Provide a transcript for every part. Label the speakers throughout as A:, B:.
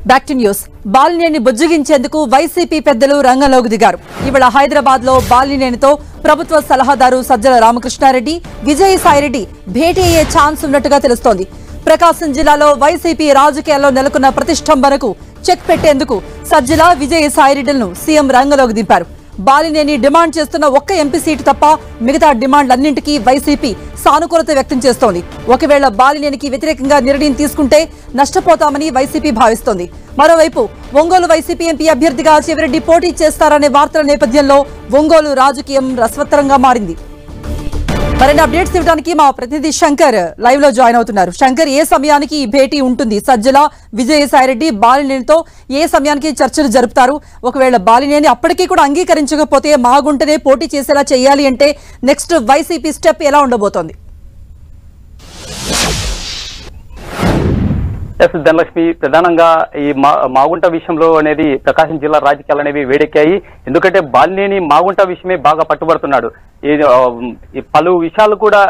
A: Back to news. Balineni బుజ్జగించేందుకు వైసీపీ పెద్దలు రంగంలోకి దిగారు. ఇవాళ హైదరాబాద్ లో బాలినేనితో ప్రభుత్వ సలహాదారు సజ్జల రామకృష్ణారెడ్డి, విజయసాయిరెడ్డి భేటీ అయ్యే ఛాన్స్ ఉన్నట్టుగా తెలుస్తోంది. ప్రకాశం జిల్లాలో వైసీపీ రాజకీయాల్లో నెలకొన్న ప్రతిష్టంభనకు చెక్ పెట్టేందుకు సజ్జల, విజయసాయిరెడ్డిలను సీఎం రంగంలోకి దింపారు. బాలినేని డిమాండ్ చేస్తున్న ఒక్క ఎంపీ సీటు తప్ప మిగతా డిమాండ్లన్నింటికీ వైసీపీ సానుకూలత వ్యక్తం చేస్తోంది. ఒకవేళ బాలినేనికి వ్యతిరేకంగా నిర్ణయం తీసుకుంటే నష్టపోతామని వైసీపీ భావిస్తోంది. మరోవైపు ఒంగోలు వైసీపీ ఎంపీ అభ్యర్థిగా చెవిరెడ్డి పోటీ చేస్తారనే వార్తల నేపథ్యంలో ఒంగోలు రాజకీయం రసవత్తరంగా మారింది. మరిన్ని అప్డేట్స్ ఇవ్వడానికి మా ప్రతినిధి శంకర్ లైవ్ లో జాయిన్ అవుతున్నారు. శంకర్, ఏ సమయానికి ఈ భేటీ ఉంటుంది? సజ్జల, విజయసాయిరెడ్డి బాలినేనితో ఏ సమయానికి చర్చలు జరుపుతారు? ఒకవేళ బాలినేని అప్పటికీ కూడా అంగీకరించకపోతే మాగుంటనే పోటీ చేసేలా చేయాలి అంటే నెక్స్ట్ వైసీపీ స్టెప్ ఎలా ఉండబోతోంది?
B: ధనలక్ష్మి, ప్రధానంగా ఈ మాగుంట విషయంలో అనేది ప్రకాశం జిల్లా రాజకీయాలు అనేవి వేడెక్కాయి. ఎందుకంటే బాలినేని మాగుంట విషయమే బాగా పట్టుబడుతున్నాడు. ఈ పలు విషయాలు కూడా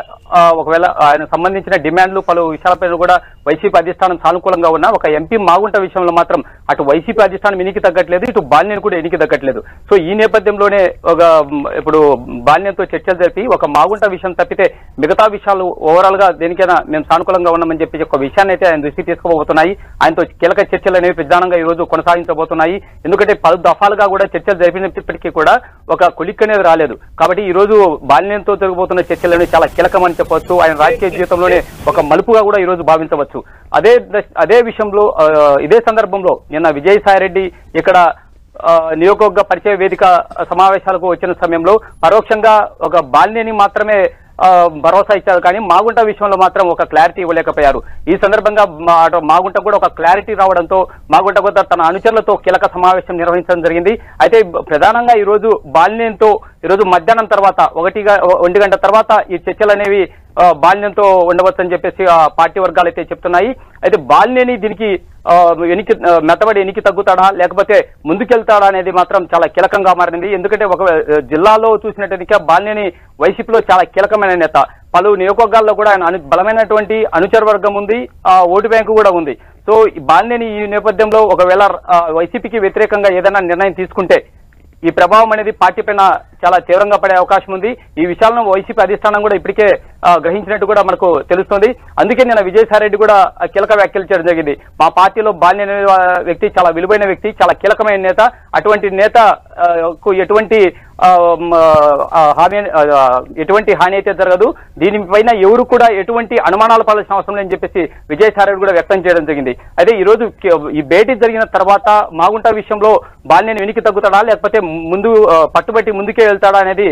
B: ఒకవేళ ఆయన సంబంధించిన డిమాండ్లు పలు విషయాలపైన కూడా వైసీపీ అధిష్టానం సానుకూలంగా ఉన్నా ఒక ఎంపీ మాగుంట విషయంలో మాత్రం అటు వైసీపీ అధిష్టానం ఎనికి తగ్గట్లేదు, ఇటు బాలినేని కూడా ఎనికి తగ్గట్లేదు. సో ఈ నేపథ్యంలోనే ఇప్పుడు బాలినేనితో చర్చలు జరిపి ఒక మాగుంట విషయం తప్పితే మిగతా విషయాలు ఓవరాల్ గా దేనికైనా మేము సానుకూలంగా ఉన్నామని చెప్పి ఒక విషయాన్ని అయితే ఆయన దృష్టికి తీసుకోబోతున్నాయి. ఆయనతో కీలక చర్చలు అనేవి ప్రధానంగా ఈ రోజు కొనసాగించబోతున్నాయి. ఎందుకంటే పలు దఫాలుగా కూడా చర్చలు జరిపినప్పటికీ కూడా ఒక కొలిక్ అనేది రాలేదు. కాబట్టి ఈ రోజు బాలినేనితో జరగబోతున్న చర్చలు అనేవి చాలా కీలకమని చెప్పవచ్చు. ఆయన రాజకీయ జీవితంలోనే ఒక మలుపుగా కూడా ఈ రోజు భావించవచ్చు. అదే విషయంలో ఇదే సందర్భంలో నిన్న విజయసాయిరెడ్డి ఇక్కడ నియోజకవర్గ పరిచయ వేదిక సమావేశాలకు వచ్చిన సమయంలో పరోక్షంగా ఒక బాలినేని మాత్రమే భరోసా ఇచ్చారు, కానీ మాగుంట విషయంలో మాత్రం ఒక క్లారిటీ ఇవ్వలేకపోయారు. ఈ సందర్భంగా మాగుంట కూడా ఒక క్లారిటీ రావడంతో మాగుంట కూడా తన అనుచరులతో కీలక సమావేశం నిర్వహించడం జరిగింది. అయితే ప్రధానంగా ఈ రోజు బాలినేనితో ఈరోజు మధ్యాహ్నం తర్వాత 1 గంట తర్వాత ఈ చర్చలు అనేవి బాలినేనితో ఉండవచ్చని చెప్పేసి పార్టీ వర్గాలు అయితే చెప్తున్నాయి. అయితే బాలినేని దీనికి మెత్తబడి ఎనికి తగ్గుతాడా లేకపోతే ముందుకెళ్తాడా అనేది మాత్రం చాలా కీలకంగా మారింది. ఎందుకంటే ఒక జిల్లాలో చూసినట్టయితే బాలినేని వైసీపీలో చాలా కీలకమైన నేత. పలు నియోజకవర్గాల్లో కూడా ఆయన బలమైనటువంటి అనుచర వర్గం ఉంది, ఓటు బ్యాంకు కూడా ఉంది. సో బాలినేని ఈ నేపథ్యంలో ఒకవేళ వైసీపీకి వ్యతిరేకంగా ఏదైనా నిర్ణయం తీసుకుంటే ఈ ప్రభావం అనేది పార్టీ పైన చాలా తీవ్రంగా పడే అవకాశం ఉంది. ఈ విషయాలను వైసీపీ అధిష్టానం కూడా ఇప్పటికే గ్రహించినట్టు కూడా మనకు తెలుస్తుంది. అందుకే నిన్న విజయసాయిరెడ్డి కూడా కీలక వ్యాఖ్యలు చేయడం జరిగింది. మా పార్టీలో బాలినేని అనే వ్యక్తి చాలా విలువైన వ్యక్తి, చాలా కీలకమైన నేత. అటువంటి నేతకు ఎటువంటి హాని అయితే జరగదు, దీనిపైన ఎవరు కూడా ఎటువంటి అనుమానాలు పడాల్సిన అవసరం లేదని చెప్పేసి విజయసాయిరెడ్డి కూడా వ్యక్తం చేయడం జరిగింది. అయితే ఈ రోజు ఈ భేటీ జరిగిన తర్వాత మాగుంట విషయంలో బాలినేని వెనక్కి తగ్గుతాడా లేకపోతే ముందు పట్టుబట్టి ముందుకే వెళ్తాడా అనేది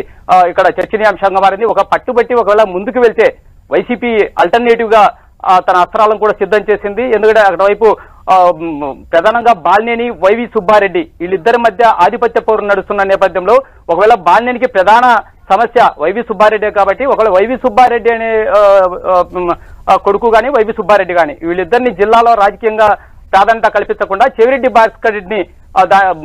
B: ఇక్కడ చర్చనీయాంశంగా మారింది. ఒక పట్టుబట్టి ఒకవేళ ముందుకు వెళ్తే వైసీపీ అల్టర్నేటివ్ గా తన అస్త్రాలను కూడా సిద్ధం చేసింది. ఎందుకంటే అటువైపు ప్రధానంగా బాలినేని, వైవి సుబ్బారెడ్డి వీళ్ళిద్దరి మధ్య ఆధిపత్య పోరు నడుస్తున్న నేపథ్యంలో ఒకవేళ బాలినేనికి ప్రధాన సమస్య వైవి సుబ్బారెడ్డి కాబట్టి ఒకవేళ వైవి సుబ్బారెడ్డి అనే కొడుకు గాని వైవి సుబ్బారెడ్డి గాని వీళ్ళిద్దరిని జిల్లాలో రాజకీయంగా ప్రాధాన్యత కల్పించకుండా చెవిరెడ్డి భాస్కర్ రెడ్డిని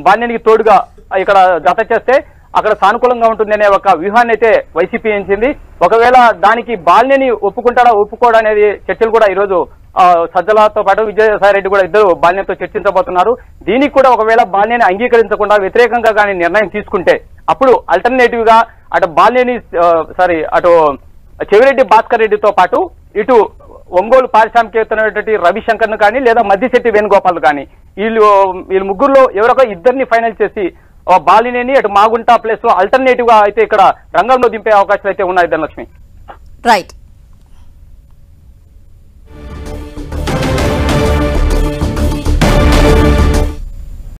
B: బాలినేనికి తోడుగా ఇక్కడ జత చేస్తే అక్కడ సానుకూలంగా ఉంటుందనే ఒక వ్యూహాన్ని అయితే వైసీపీ ఎంచింది. ఒకవేళ దానికి బాలినేని ఒప్పుకుంటాడా ఒప్పుకోడా అనేది చర్చలు కూడా ఈరోజు సజ్జలతో పాటు విజయసాయిరెడ్డి కూడా ఇద్దరు బాలినేనితో చర్చించబోతున్నారు. దీనికి కూడా ఒకవేళ బాలినేని అంగీకరించకుండా వ్యతిరేకంగా కానీ నిర్ణయం తీసుకుంటే అప్పుడు అల్టర్నేటివ్ గా అటు చెవిరెడ్డి భాస్కర్ రెడ్డితో పాటు ఇటు ఒంగోలు పారిశ్రామికవేత్తనటువంటి రవిశంకర్ ను కానీ లేదా మద్దిశెట్టి వేణుగోపాల్ కానీ వీళ్ళు ముగ్గురులో ఎవరొక ఇద్దరిని ఫైనల్ చేసి బాలినేని అటు మాగుంట ప్లేస్ లో అల్టర్నేటివ్ గా అయితే ఇక్కడ రంగంలో దింపే అవకాశాలు అయితే ఉన్నాయి ధనలక్ష్మి.
A: రైట్.